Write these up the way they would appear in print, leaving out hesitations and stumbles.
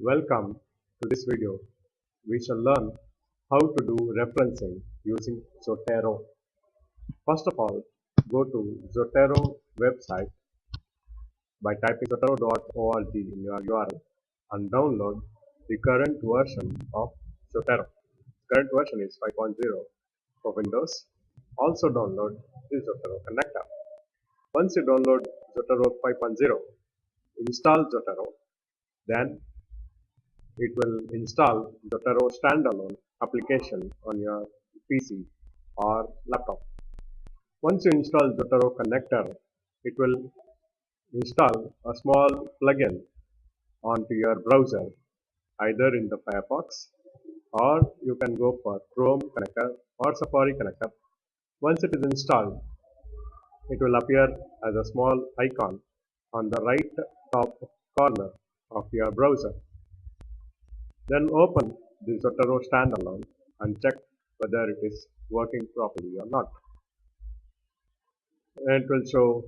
Welcome to this video. We shall learn how to do referencing using Zotero. First of all, go to Zotero website by typing zotero.org in your URL and download the current version of Zotero. Current version is 5.0 for Windows. Also download the Zotero connector. Once you download Zotero 5.0, install Zotero, then it will install Zotero standalone application on your PC or laptop. Once you install Zotero connector, it will install a small plugin onto your browser, either in the Firefox, or you can go for Chrome connector or Safari connector. Once it is installed, it will appear as a small icon on the right top corner of your browser. Then open the Zotero standalone and check whether it is working properly or not. And it will show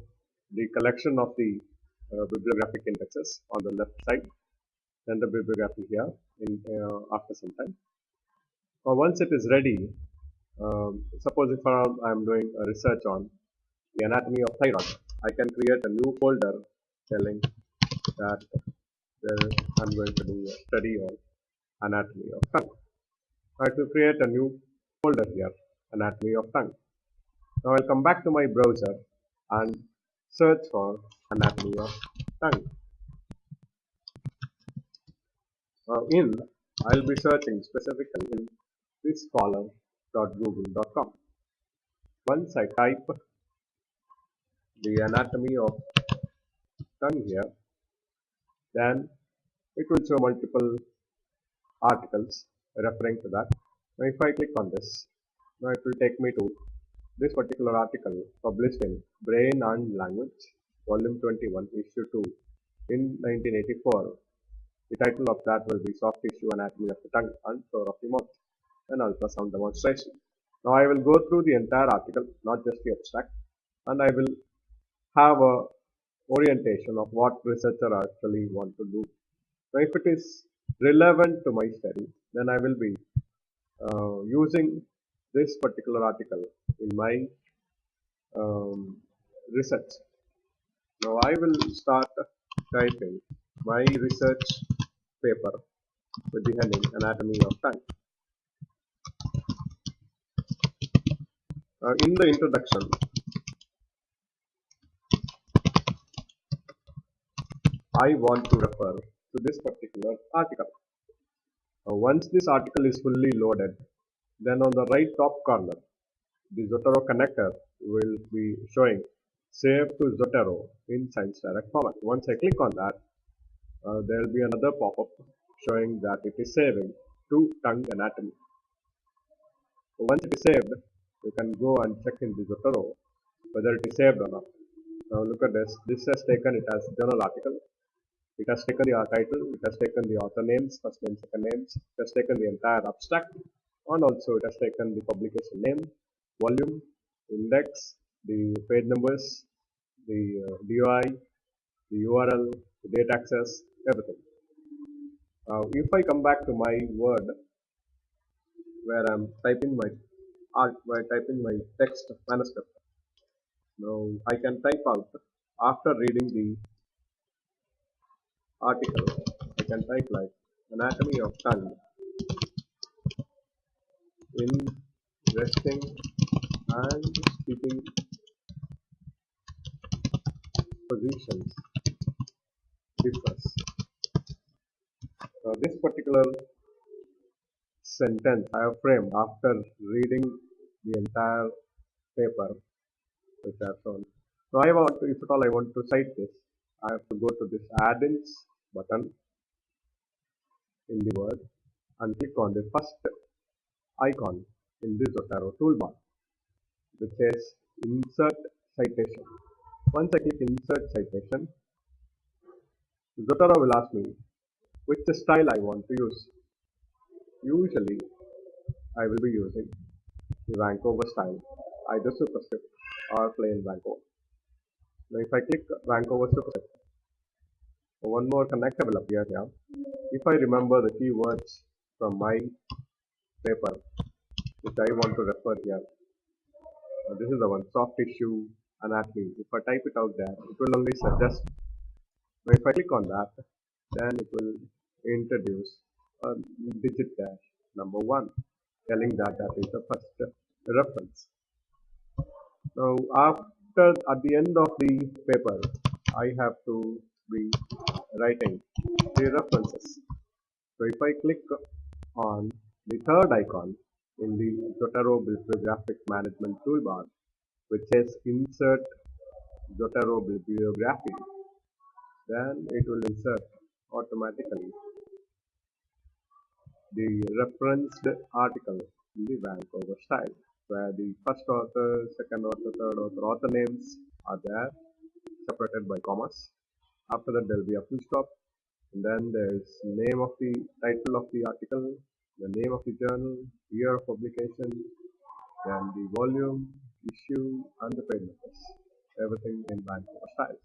the collection of the bibliographic indexes on the left side, then the bibliography here after some time. Once it is ready, suppose if I am doing a research on the anatomy of thyroid, I can create a new folder telling that I'm going to do a study on anatomy of tongue. I will create a new folder here, anatomy of tongue. Now I'll come back to my browser and search for anatomy of tongue. I'll be searching specifically in thisscholar.google.com. Once I type the anatomy of tongue here, then it will show multiple articles referring to that. Now if I click on this, now it will take me to this particular article published in Brain and Language, Volume 21, Issue 2 in 1984. The title of that will be Soft Tissue Anatomy of the Tongue and Floor of the Mouth, an ultrasound demonstration. Now I will go through the entire article, not just the abstract, and I will have a orientation of what researcher actually want to do. Now if it is relevant to my study, then I will be using this particular article in my research. Now I will start typing my research paper with the heading Anatomy of Tongue. In the introduction, I want to refer to this particular article. Once this article is fully loaded, then on the right top corner, the Zotero connector will be showing Save to Zotero in Science Direct format. Once I click on that, there will be another pop-up showing that it is saving to tongue anatomy. Once it is saved, you can go and check in the Zotero whether it is saved or not. Now look at this. This has taken it as journal article. It has taken the title, it has taken the author names, first name, second names, it has taken the entire abstract, and also it has taken the publication name, volume, index, the page numbers, the DOI, the URL, the date access, everything. If I come back to my Word, where I'm typing my text manuscript, now I can type out after reading the article. I can type like anatomy of tongue in resting and speaking positions differs. This particular sentence I have framed after reading the entire paper which I have shown. Now if at all I want to cite this, I have to go to this add-ins button in the Word and click on the first icon in the Zotero toolbar, which says Insert Citation. Once I click Insert Citation, Zotero will ask me which style I want to use. Usually, I will be using the Vancouver style, either superscript or plain Vancouver. Now if I click Vancouver superscript, one more connector will appear here. If I remember the keywords from my paper, which I want to refer here, this is the one, soft tissue anatomy. If I type it out there, it will only suggest. Now if I click on that, then it will introduce a digit dash number 1, telling that that is the first reference. Now after, at the end of the paper, I have to be writing the references. So if I click on the third icon in the Zotero Bibliographic Management toolbar, which says Insert Zotero Bibliography, then it will insert automatically the referenced article in the Vancouver style, where the first author, second author, third author, author names are there, separated by commas. After that, there will be a full stop, and then there is name of the title of the article, the name of the journal, year of publication, then the volume, issue, and the page numbers. Everything in Vancouver style.